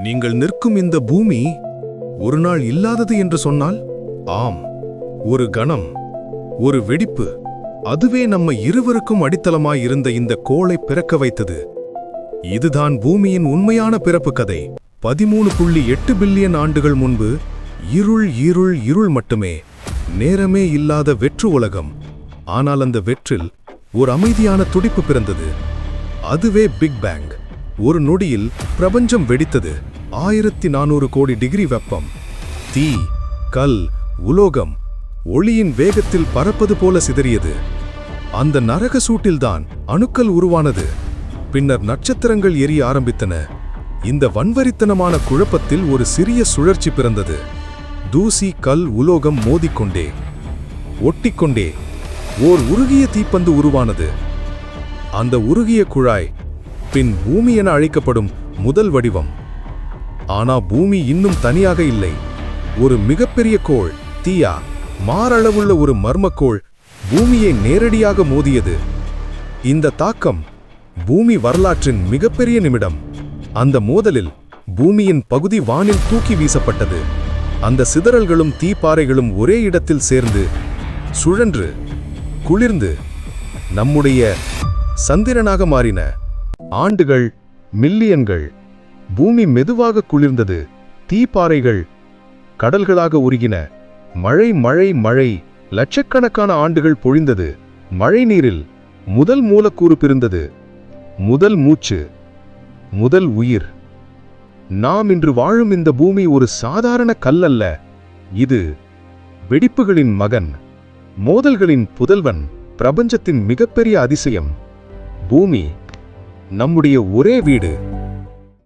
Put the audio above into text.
நீங்கள் நிற்கும் இந்த பூமி ஒரு நாள் இல்லாதது என்று சொன்னால் ஆம், ஒரு கணம், ஒரு வெடிப்பு, அதுவே நம்ம இருவருக்கும் அடித்தளமாயிருந்த இந்த கோளை பிறக்க வைத்தது. இதுதான் பூமியின் உண்மையான பிறப்பு கதை. 13.8 பில்லியன் ஆண்டுகள் முன்பு இருள் இருள் இருள் மட்டுமே, நேரமே இல்லாத வெற்று உலகம். ஆனால் அந்த வெற்றில் ஒரு அமைதியான துடிப்பு பிறந்தது. அதுவே பிக் பேங். ஒரு நொடியில் பிரபஞ்சம் வெடித்தது. 1400 கோடி டிகிரி வெப்பம், தீ, கல், உலோகம் ஒளியின் வேகத்தில் பறப்பது போல சிதறியது. அந்த நரக சூட்டில்தான் அணுக்கள் உருவானது. பின்னர் நட்சத்திரங்கள் எரிய ஆரம்பித்தன. இந்த வன்வரித்தனமான குழப்பத்தில் ஒரு சிறிய சுழற்சி பிறந்தது. தூசி, கல், உலோகம் மோதிக்கொண்டே, ஒட்டிக்கொண்டே ஓர் உருகிய தீப்பந்து உருவானது. அந்த உருகிய குழாய் பின் பூமி என அழைக்கப்படும் முதல் வடிவம். ஆனா பூமி இன்னும் தனியாக இல்லை. ஒரு மிகப்பெரிய கோள், தீயா, மாரளவுள்ள ஒரு மர்மக்கோள் பூமியை நேரடியாக மோதியது. இந்த தாக்கம் பூமி வரலாற்றின் மிகப்பெரிய நிமிடம். அந்த மோதலில் பூமியின் பகுதி வானில் தூக்கி வீசப்பட்டது. அந்த சிதறல்களும் தீப்பாறைகளும் ஒரே இடத்தில் சேர்ந்து, சுழன்று, குளிர்ந்து நம்முடைய சந்திரனாக மாறின. ஆண்டுகள், மில்லியன்கள். பூமி மெதுவாக குளிர்ந்தது. தீப்பாறைகள் கடல்களாக உருகின. மழை மழை மழை லட்சக்கணக்கான ஆண்டுகள் பொழிந்தது. மழை நீரில் முதல் மூலக்கூறு பிறந்தது. முதல் மூச்சு, முதல் உயிர். நாம் இன்று வாழும் இந்த பூமி ஒரு சாதாரண கல் அல்ல. இது வெடிப்புகளின் மகன், மோதல்களின் புதல்வன், பிரபஞ்சத்தின் மிகப்பெரிய அதிசயம். பூமி நம்முடைய ஒரே வீடு.